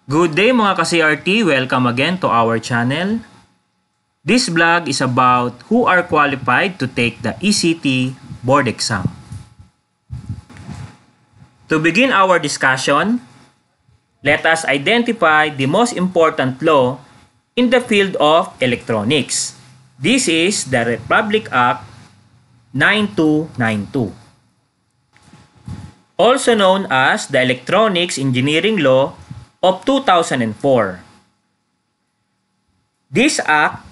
Good day mga ka-CRT! Welcome again to our channel. This vlog is about who are qualified to take the ECT board exam. To begin our discussion, let us identify the most important law in the field of electronics. This is the Republic Act 9292, also known as the Electronics Engineering Law of 2004. This act,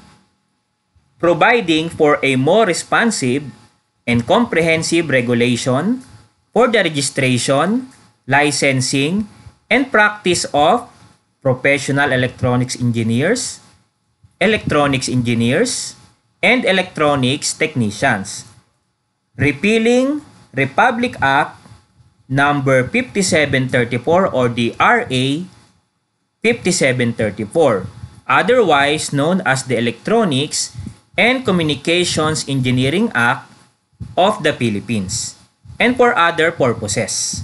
providing for a more responsive and comprehensive regulation for the registration, licensing, and practice of professional electronics engineers, and electronics technicians, repealing Republic Act number 5734 or the RA 5734, otherwise known as the Electronics and Communications Engineering Act of the Philippines, and for other purposes.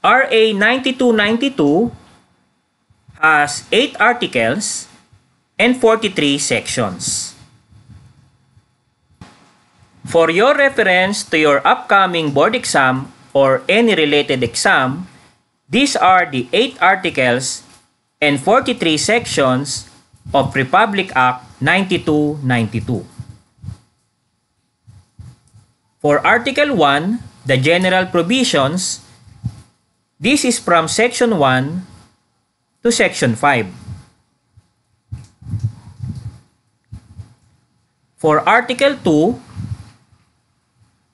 RA 9292 has 8 articles and 43 sections. For your reference to your upcoming board exam or any related exam, these are the 8 articles and 43 sections of Republic Act 9292. For Article 1, the general provisions, this is from Section 1 to Section 5. For Article 2,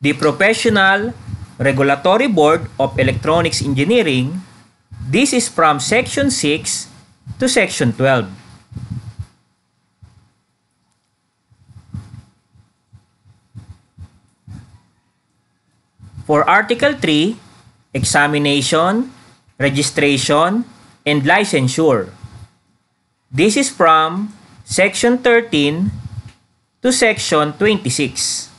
the Professional Regulatory Board of Electronics Engineering, this is from Section 6 to Section 12. For Article 3, Examination, Registration, and Licensure, this is from Section 13 to Section 26.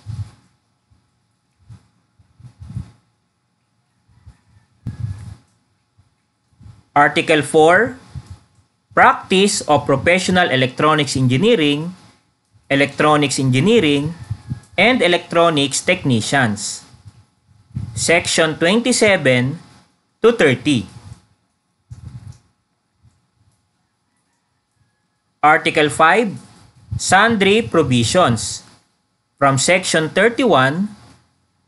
Article 4, Practice of Professional Electronics Engineering, and Electronics Technicians, Section 27 to 30. Article 5, Sundry Provisions, from Section 31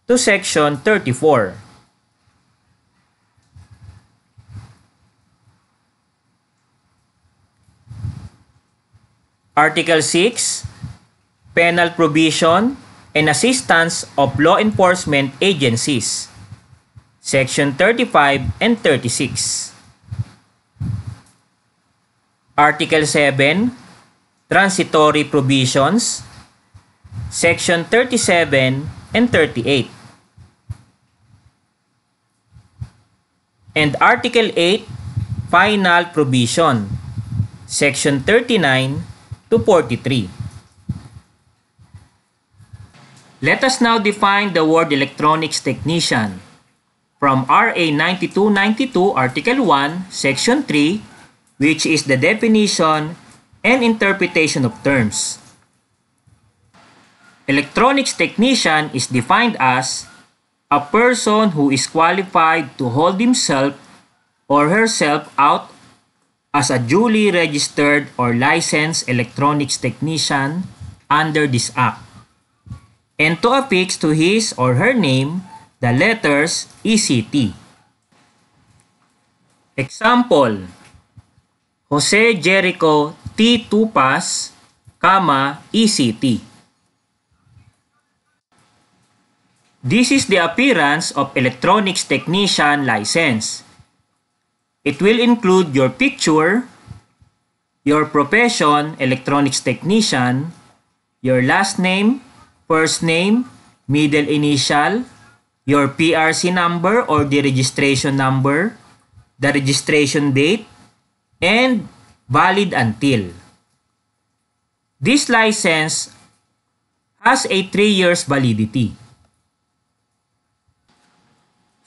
to Section 34. Article 6, Penal Provision and Assistance of Law Enforcement Agencies, Section 35 and 36. Article 7, Transitory Provisions, Section 37 and 38. And Article 8, Final Provision, Section 39 to 43. Let us now define the word electronics technician from RA 9292 Article 1 Section 3, which is the definition and interpretation of terms. Electronics technician is defined as a person who is qualified to hold himself or herself out as a duly registered or licensed electronics technician under this Act, and to affix to his or her name the letters ECT. Example, Jose Jericho T. Tupas, ECT. This is the appearance of electronics technician license. It will include your picture, your profession, electronics technician, your last name, first name, middle initial, your PRC number or the registration number, the registration date, and valid until. This license has a 3 years validity.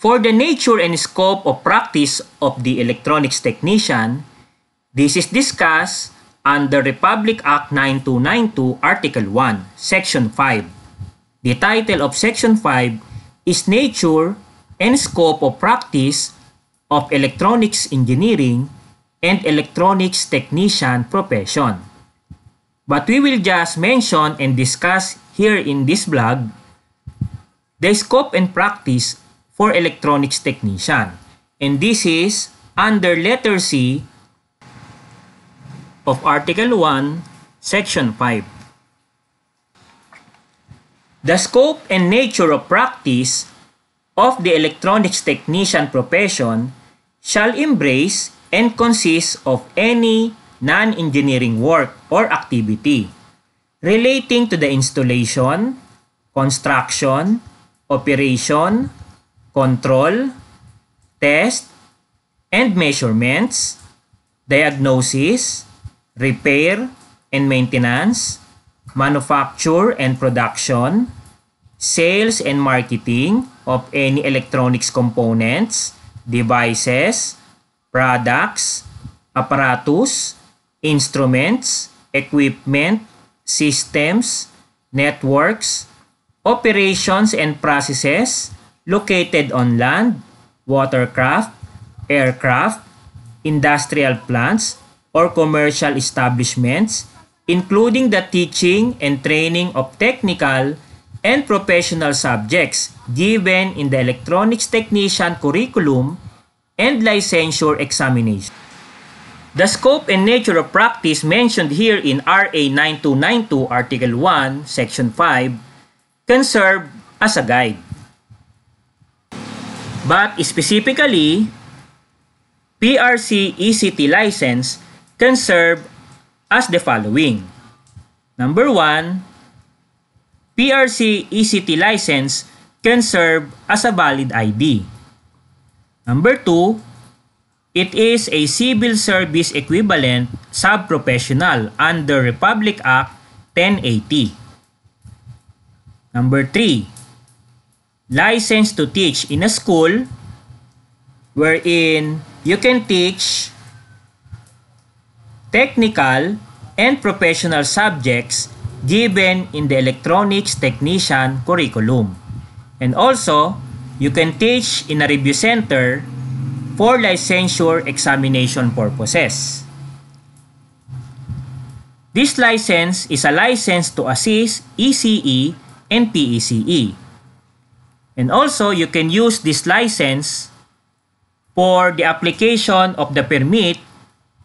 For the nature and scope of practice of the electronics technician, this is discussed under Republic Act 9292, Article 1, Section 5. The title of Section 5 is Nature and Scope of Practice of Electronics Engineering and Electronics Technician Profession. But we will just mention and discuss here in this blog the scope and practice for electronics technician. And this is under letter C of Article 1, Section 5. The scope and nature of practice of the electronics technician profession shall embrace and consist of any non-engineering work or activity relating to the installation, construction, operation, control, test, and measurements, diagnosis, repair and maintenance, manufacture and production, sales and marketing of any electronics components, devices, products, apparatus, instruments, equipment, systems, networks, operations and processes located on land, watercraft, aircraft, industrial plants, or commercial establishments, including the teaching and training of technical and professional subjects given in the electronics technician curriculum and licensure examination. The scope and nature of practice mentioned here in RA 9292 Article 1, Section 5 can serve as a guide. But specifically, PRC ECT license can serve as the following. Number 1, PRC ECT license can serve as a valid ID. Number 2, it is a civil service equivalent sub-professional under Republic Act 1080. Number 3, license to teach in a school wherein you can teach technical and professional subjects given in the electronics technician curriculum. And also, you can teach in a review center for licensure examination purposes. This license is a license to assist ECE and PECE. And also, you can use this license for the application of the permit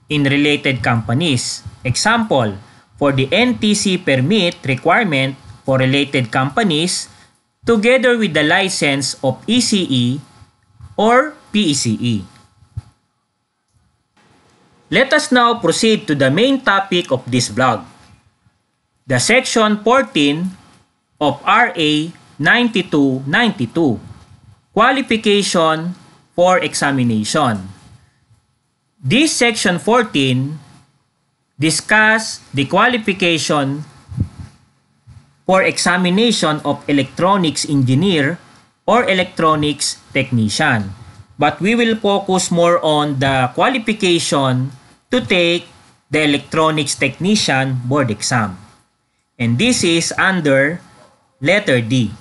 in related companies. Example, for the NTC permit requirement for related companies together with the license of ECE or PECE. Let us now proceed to the main topic of this blog, the Section 14 of RA 9292, Qualification for Examination. This Section 14 discuss the qualification for examination of electronics engineer or electronics technician. But we will focus more on the qualification to take the electronics technician board exam. And this is under letter D.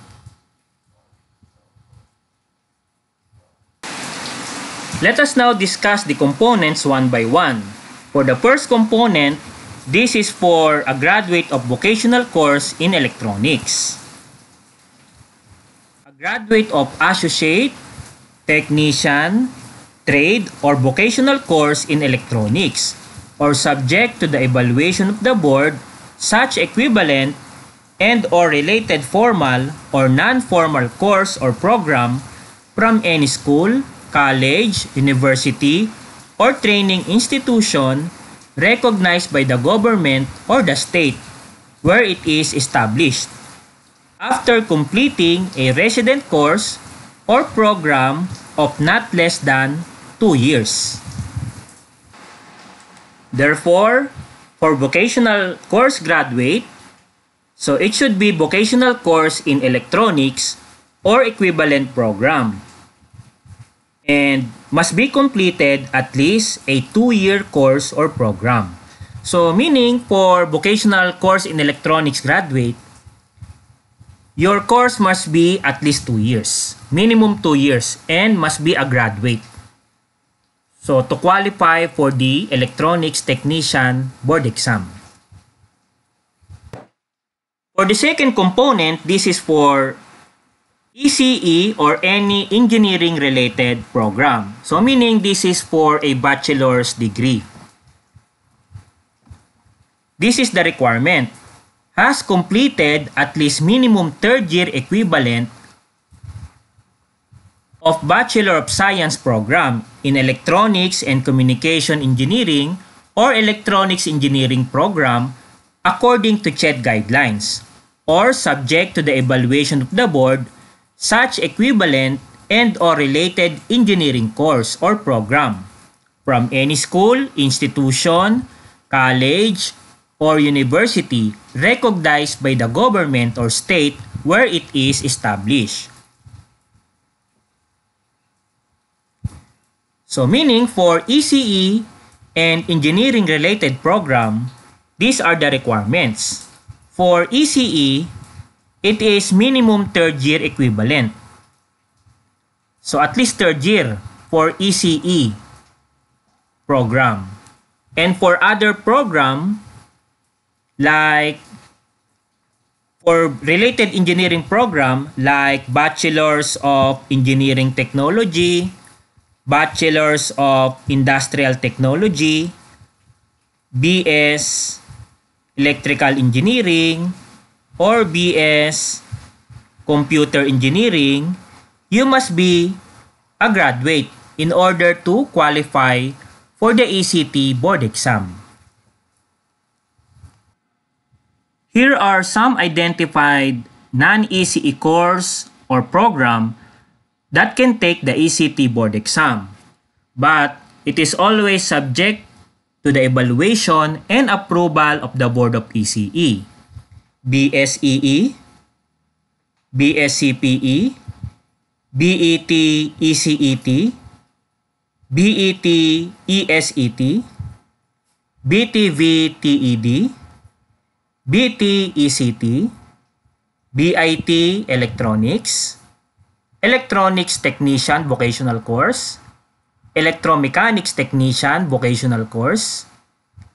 Let us now discuss the components one by one. For the first component, this is for a graduate of vocational course in electronics. A graduate of associate, technician, trade, or vocational course in electronics, or subject to the evaluation of the board, such equivalent and or related formal or non-formal course or program from any school, college, university, or training institution recognized by the government or the state where it is established, after completing a resident course or program of not less than 2 years. Therefore, for vocational course graduate, so it should be vocational course in electronics or equivalent program. and must be completed at least a 2-year course or program. So meaning for vocational course in electronics graduate, your course must be at least 2 years, minimum 2 years, and must be a graduate. So to qualify for the electronics technician board exam. For the second component, this is for ECE or any engineering related program. So meaning this is for a bachelor's degree. This is the requirement. Has completed at least minimum 3rd year equivalent of Bachelor of Science program in Electronics and Communication Engineering or Electronics Engineering program according to CHED guidelines or subject to the evaluation of the board such equivalent and or related engineering course or program from any school, institution, college, or university recognized by the government or state where it is established. So meaning for ECE and engineering related program, these are the requirements. For ECE, it is minimum 3rd year equivalent. So at least 3rd year for ECE program. And for other program, like for related engineering program like Bachelors of Engineering Technology, Bachelors of Industrial Technology, BS Electrical Engineering, or BS Computer Engineering, you must be a graduate in order to qualify for the ECT board exam. Here are some identified non-ECE course or program that can take the ECT board exam, but it is always subject to the evaluation and approval of the Board of ECE, BSEE, BSCPE, BET ECET, BET ESET, BTV TED, BT ECT, BIT Electronics, Electronics Technician Vocational Course, Electromechanics Technician Vocational Course,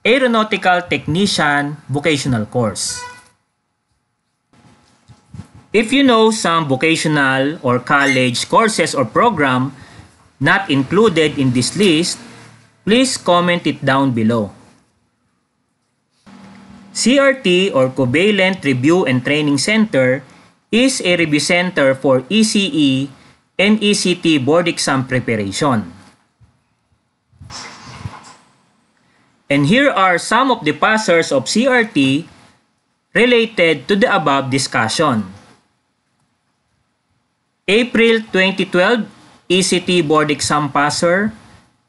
Aeronautical Technician Vocational Course. If you know some vocational or college courses or program not included in this list, please comment it down below. CRT or Covalent Review and Training Center is a review center for ECE and ECT board exam preparation. And here are some of the passers of CRT related to the above discussion. April 2012 ECT board exam passer,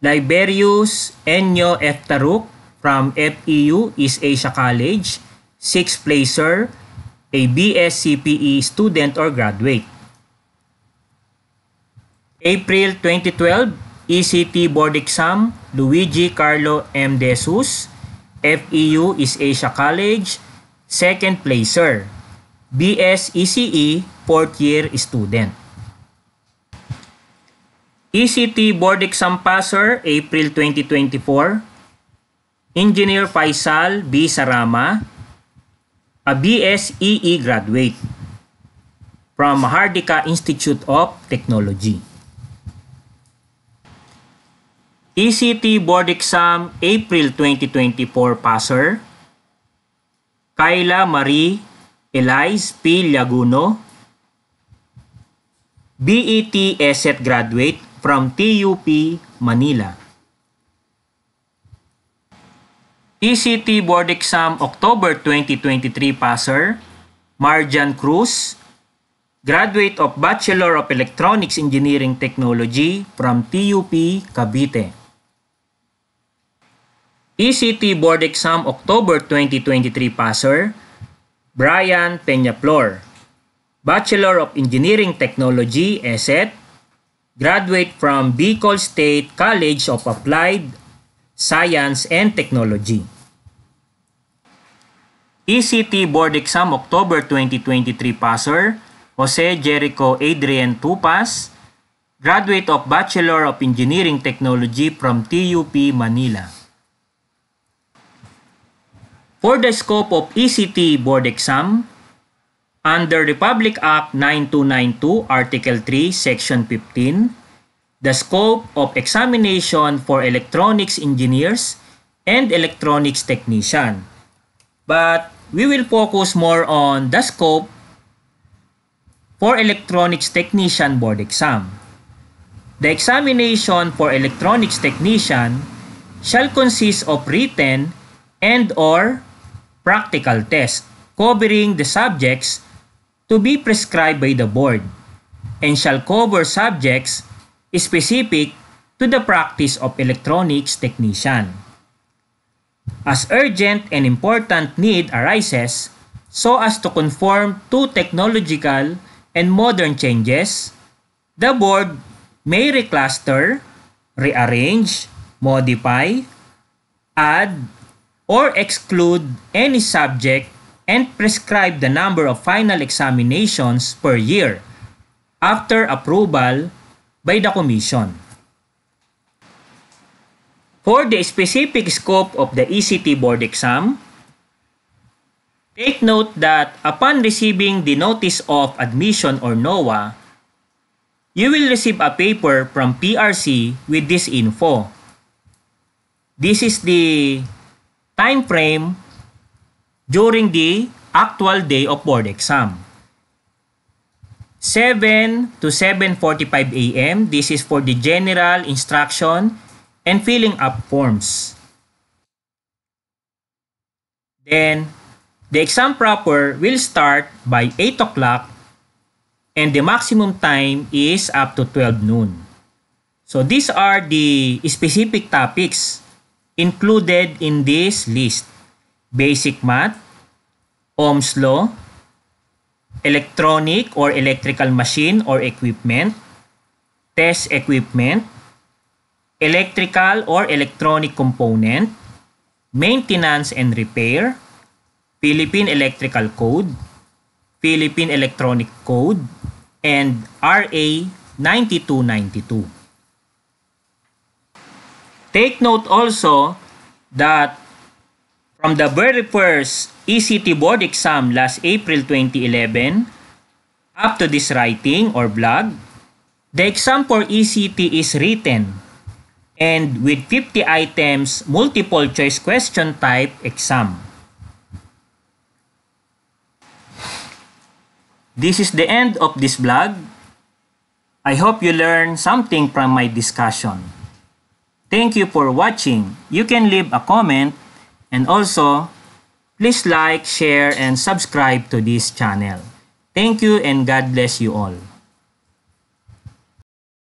Liberius Enyo F. Taruk from FEU East Asia College, 6th placer, a BSCPE student or graduate. April 2012 ECT board exam, Luigi Carlo M. De Jesus, FEU East Asia College, 2nd placer, BSECE 4th year student. ECT board exam passer, April 2024, Engineer Faisal B. Sarama, a BSEE graduate from Mahardika Institute of Technology. ECT board exam, April 2024 passer, Kayla Marie Elise P. Laguno, BET ESET graduate from TUP Manila. ECT board exam, October 2023 passer, Marjan Cruz, graduate of Bachelor of Electronics Engineering Technology from TUP Cavite. ECT board exam, October 2023 passer, Brian Peñaflor, Bachelor of Engineering Technology, ESET, graduate from Bicol State College of Applied Science and Technology. ECT Board Exam October 2023 passer, Jose Jericho Adrian Tupas, graduate of Bachelor of Engineering Technology from TUP Manila. For the scope of ECT Board Exam, under Republic Act 9292, Article 3, Section 15, the scope of examination for electronics engineers and electronics technician. But we will focus more on the scope for electronics technician board exam. The examination for electronics technician shall consist of written and/or practical test covering the subjects to be prescribed by the board and shall cover subjects specific to the practice of electronics technician. As urgent and important need arises so as to conform to technological and modern changes, the board may recluster, rearrange, modify, add, or exclude any subject and prescribe the number of final examinations per year after approval by the Commission. For the specific scope of the ECT board exam, take note that upon receiving the Notice of Admission or NOA, you will receive a paper from PRC with this info. This is the time frame during the actual day of board exam. 7 to 7:45 a.m. This is for the general instruction and filling up forms. Then, the exam proper will start by 8 o'clock and the maximum time is up to 12 noon. So these are the specific topics included in this list: basic math, Ohm's law, electronic or electrical machine or equipment, test equipment, electrical or electronic component, maintenance and repair, Philippine Electrical Code, Philippine Electronic Code, and RA 9292. Take note also that from the very first ECT board exam last April 2011 up to this writing or blog, the exam for ECT is written and with 50 items multiple choice question type exam. This is the end of this blog. I hope you learned something from my discussion. Thank you for watching. You can leave a comment and also please like, share, and subscribe to this channel. Thank you and God bless you all.